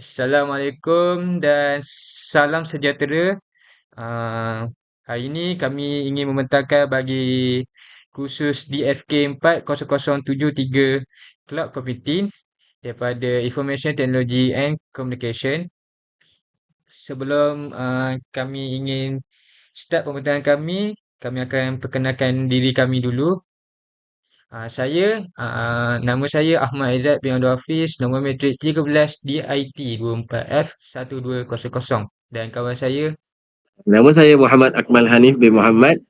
Assalamualaikum dan salam sejahtera. Ah, Hari ini kami ingin membentangkan bagi kursus DFK 40073 Cloud Computing daripada Information Technology and Communication. Sebelum kami ingin start pembincangan kami akan perkenalkan diri kami dulu. Nama saya Ahmad Aizat bin Abdul Hafiz, nombor matrik 13 DIT 24F1200 dan kawan saya. Nama saya Muhammad Akmal Hanif bin Muhammad,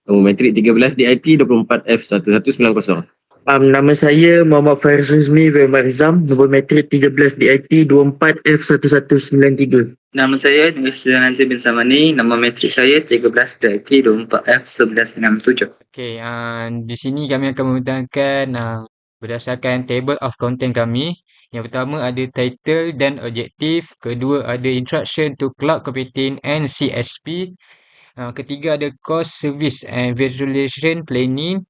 nombor matrik 13 DIT 24F1190. Nama saya Muhammad Faris Rizmi bin Marizam, nombor matrik 13 DIT 24F1193. Nama saya Nurul Nazir bin Samani, nama matrik saya 13 DIT 24F1167. Okey, di sini kami akan membentangkan berdasarkan table of content kami. Yang pertama ada title dan objektif, kedua ada introduction to cloud computing and CSP, ketiga ada cost, service and visualization planning,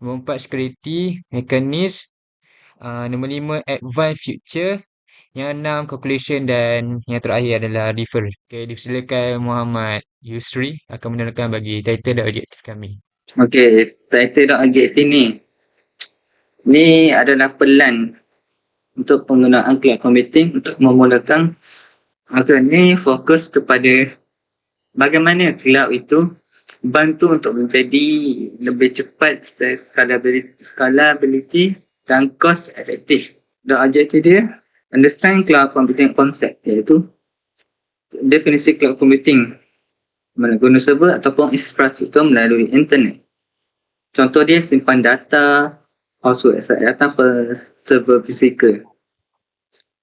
nombor 4 security mechanism, nombor 5 advanced future, yang 6 calculation dan yang terakhir adalah refer. Okey, dipersilakan Muhammad Yusri akan menerangkan bagi title dan objektif kami. Okey, title dan objektif ni adalah pelan untuk penggunaan cloud computing untuk memulakan. Ni fokus kepada bagaimana cloud itu bantu untuk menjadi lebih cepat, scalability dan cost effective. Dan objektif dia understand cloud computing concept, iaitu definisi cloud computing menggunakan server ataupun infrastruktur melalui internet. Contoh dia simpan data, also access data per server fizikal.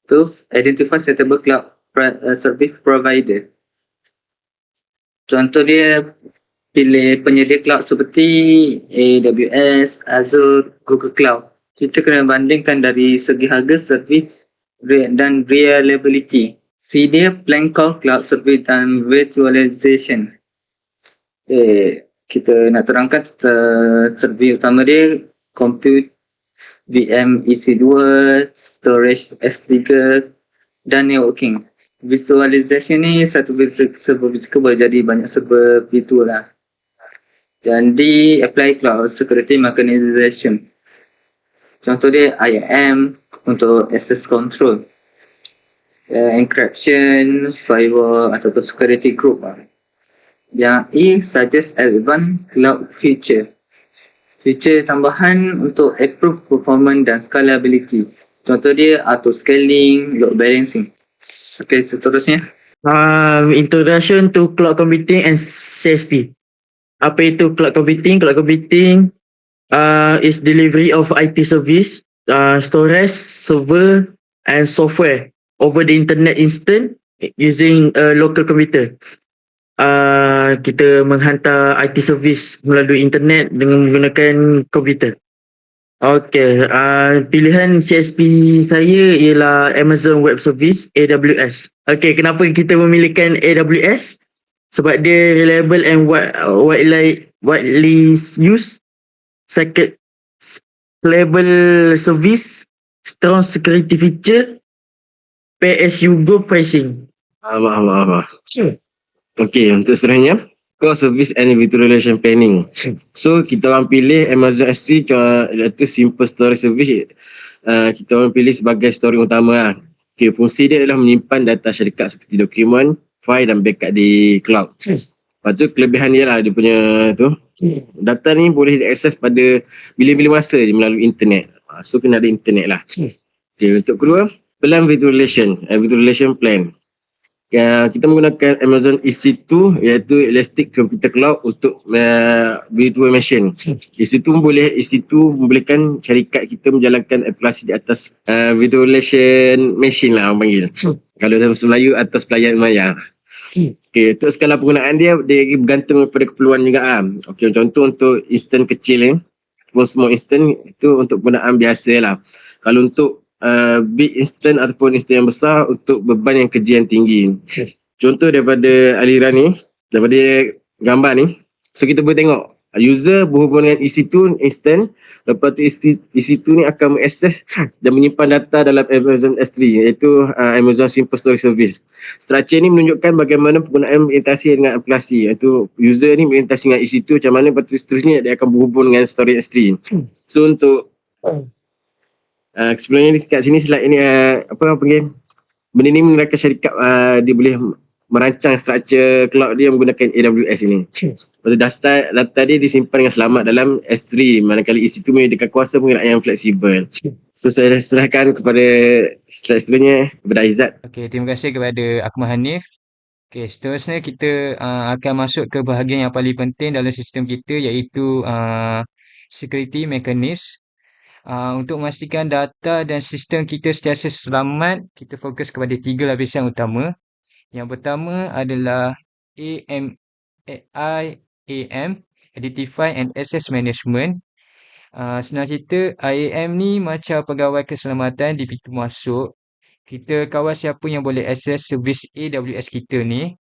Tu identify suitable cloud service provider. Contoh dia pilih penyedia cloud seperti AWS, Azure, Google Cloud. Kita kena bandingkan dari segi harga, servis dan reliability. C dia plan cloud service dan virtualization. Kita nak terangkan servis utama dia compute, VM EC2, storage S3 dan networking. Visualization ni satu server physical boleh jadi banyak server virtual lah. Dan di apply cloud security mechanization. Contoh dia IAM untuk access control, encryption, firewall ataupun security group. Yang E suggest advanced cloud feature. Feature tambahan untuk improve performance dan scalability. Contoh dia auto scaling, load balancing. Okey, seterusnya. Introduction to cloud computing and CSP. Apa itu cloud computing? Cloud computing is delivery of IT service, storage, server and software over the internet instant using a local computer. Kita menghantar IT service melalui internet dengan menggunakan komputer. Okey, pilihan CSP saya ialah Amazon Web Service, AWS. Okey, kenapa kita memilihkan AWS? Sebab dia reliable and widely used. Second, scalable service, strong security feature, pay as you go pricing. Allah. Okey, untuk seterusnya, cost, service and virtualization planning. So, kita orang pilih Amazon S3 iaitu simple storage service. Kita orang pilih sebagai storage utama lah. Okay, fungsi dia adalah menyimpan data syarikat seperti dokumen, file dan backup di cloud. Lepas tu kelebihan dia lah, dia punya tu. Data ni boleh diakses pada bila-bila masa je melalui internet. So, kena ada internet lah. Okay, untuk kedua, plan virtualization plan. Kita menggunakan Amazon EC2 iaitu Elastic Computer Cloud untuk virtual machine. EC2 membolehkan syarikat kita menjalankan aplikasi di atas virtualization machine lah orang panggil. Kalau dalam bahasa Melayu, atas pelayan maya. Okay, untuk skala penggunaan dia bergantung pada keperluan juga lah. Okay, contoh untuk instant kecil ni, small instant itu untuk penggunaan biasa lah. Kalau untuk big instant ataupun instant yang besar untuk beban yang kerja yang tinggi. Contoh daripada aliran ni, daripada gambar ni, so kita boleh tengok User berhubung dengan EC2 instant. Lepas tu EC2 ni akan mengakses dan menyimpan data dalam Amazon S3, iaitu Amazon Simple Storage Service. Struktur ni menunjukkan bagaimana penggunaan berinteraksi dengan aplikasi, iaitu user ni berinteraksi dengan EC2 macam mana, lepas tu seterusnya dia akan berhubung dengan storage S3. So untuk sebenarnya kat sini slide ni benda ni menerangkan syarikat dia boleh merancang struktur cloud dia menggunakan AWS ini. Lepas tu data dia disimpan dengan selamat dalam S3, manakala EC2 menyediakan kuasa penggunaan yang fleksibel. So saya serahkan kepada slide seterusnya kepada Aizat. Okey, terima kasih kepada Akmal Hanif. Okey, seterusnya kita akan masuk ke bahagian yang paling penting dalam sistem kita, iaitu security mechanism. Untuk memastikan data dan sistem kita sentiasa selamat, kita fokus kepada 3 lapisan utama. Yang pertama adalah IAM, Identify and Access Management. Senang cerita, IAM ni macam pegawai keselamatan di pintu masuk. Kita kawal siapa yang boleh akses servis AWS kita ni.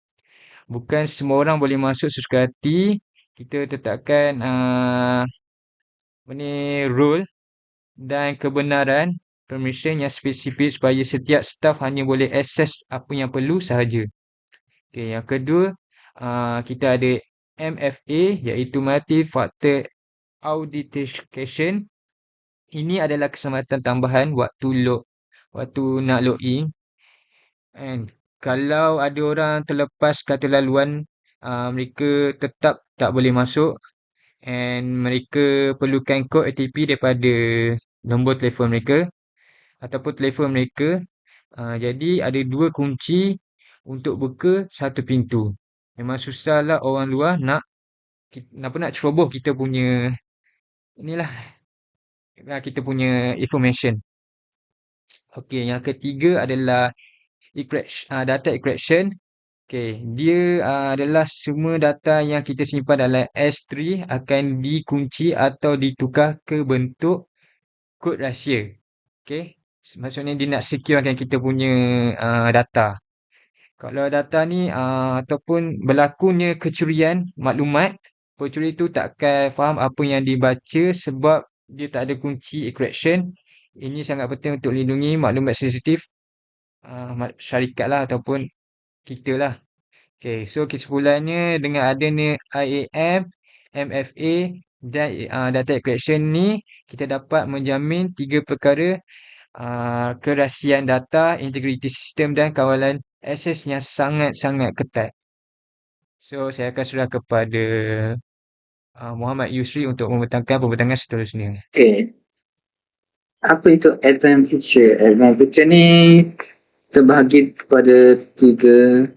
Bukan semua orang boleh masuk sesuka hati. Kita tetapkan rule dan kebenaran permission yang spesifik supaya setiap staff hanya boleh akses apa yang perlu sahaja. Okey, yang kedua, kita ada MFA, iaitu Multi-Factor Authentication. Ini adalah keselamatan tambahan waktu nak login. And kalau ada orang terlepas kata laluan, mereka tetap tak boleh masuk, and mereka perlukan kod OTP daripada nombor telefon mereka ataupun telefon mereka. Jadi ada 2 kunci untuk buka satu pintu. Memang susahlah orang luar nak ceroboh kita punya kita punya information. Okey, yang ketiga adalah data encryption. Okey, dia adalah semua data yang kita simpan dalam S3 akan dikunci atau ditukar ke bentuk kod rahsia. Okey, maksudnya dia nak securekan kita punya data. Kalau data ni ataupun berlakunya kecurian maklumat, pencuri tu takkan faham apa yang dibaca sebab dia tak ada kunci encryption. Ini sangat penting untuk lindungi maklumat sensitif syarikat lah ataupun kita lah. Okay, so kesimpulannya dengan adanya IAM, MFA dan data encryption ni, kita dapat menjamin 3 perkara: kerahsiaan data, integriti sistem dan kawalan akses yang sangat-sangat ketat. So, saya akan serah kepada Muhammad Yusri untuk pembentangkan seterusnya. Okay. Apa itu advanced feature? Advanced feature ni terbahagi kepada 3.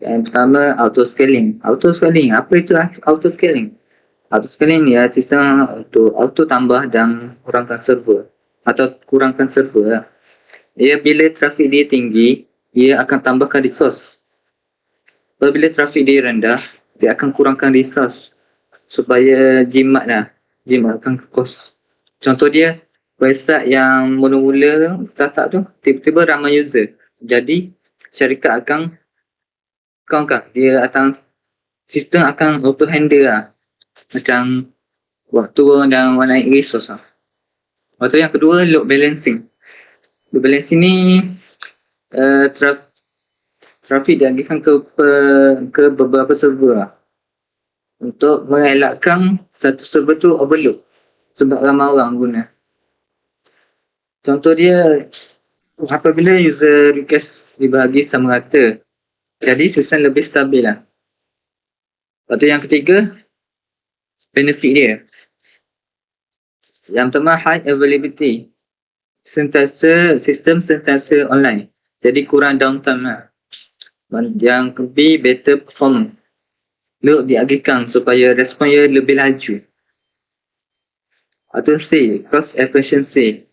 Yang pertama, auto scaling. Auto scaling, apa itu auto scaling? Auto scaling ni sistem untuk auto tambah dan kurangkan server lah. Ia bila trafik dia tinggi, ia akan tambahkan resource. Apabila trafik dia rendah, dia akan kurangkan resource supaya jimat akan kos. Contoh dia, website yang mula-mula startup tu tiba-tiba ramai user. Jadi syarikat akan sistem akan auto handle lah. Macam waktu dan naik resource lah. Waktu yang kedua, load balancing. Load balancing ni trafik dialihkan ke beberapa server lah, untuk mengelakkan satu server tu overload sebab ramai orang guna. Contoh dia, apabila user request dibahagi sama rata, jadi sistem lebih stabil lah. Waktu yang ketiga, benefit dia. Yang pertama, high availability. Sistem sentiasa online, jadi kurang downtime lah. Yang lebih better performance. Load diagihkan supaya responnya lebih laju. Atau C, cost efficiency.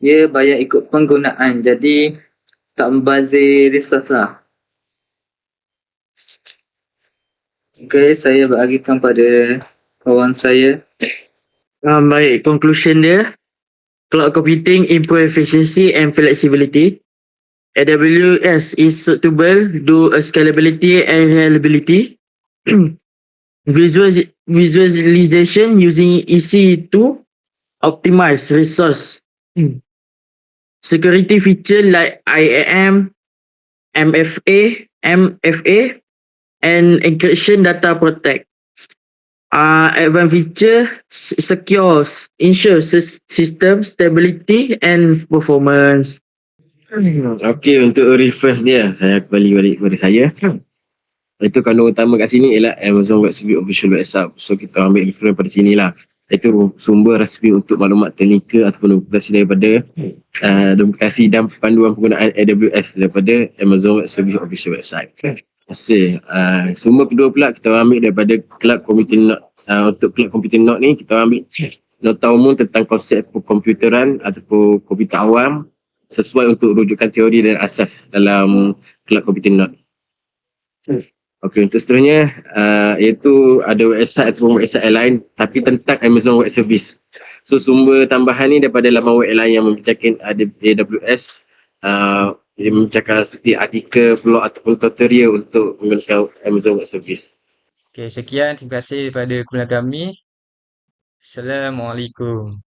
Dia bayar ikut penggunaan, jadi tak membazir resource lah. Okay, saya bagikan pada kawan saya. Baik, conclusion dia. Cloud computing improve efficiency and flexibility. AWS is suitable, do scalability and reliability. Visualization using EC to optimize resource. Security feature like IAM, MFA, and encryption data protect. Advanced feature secures, ensures system stability and performance. Okey, untuk reference dia, saya kembali balik kepada saya. Itu kandungan utama kat sini ialah Amazon Web Service Official Website. So kita ambil reference pada sini lah. Itu sumber rasmi untuk maklumat teknikal ataupun dokumentasi daripada dokumentasi dan panduan penggunaan AWS daripada Amazon Web Service Official Website. Terima kasih. Sumber kedua pula kita ambil daripada Cloud Computing Note. Untuk Cloud Computing Note ni kita ambil nota umum tentang konsep komputeran ataupun komputer awam sesuai untuk rujukan teori dan asas dalam Cloud Computing Note. Okey, untuk seterusnya iaitu ada website ataupun website lain tapi tentang Amazon Web Service. So sumber tambahan ni daripada laman web lain yang membicarakan AWS, dia membicarakan seperti artikel, blog ataupun tutorial untuk menggunakan Amazon Web Service. Okey, sekian. Terima kasih daripada kumpulan kami. Assalamualaikum.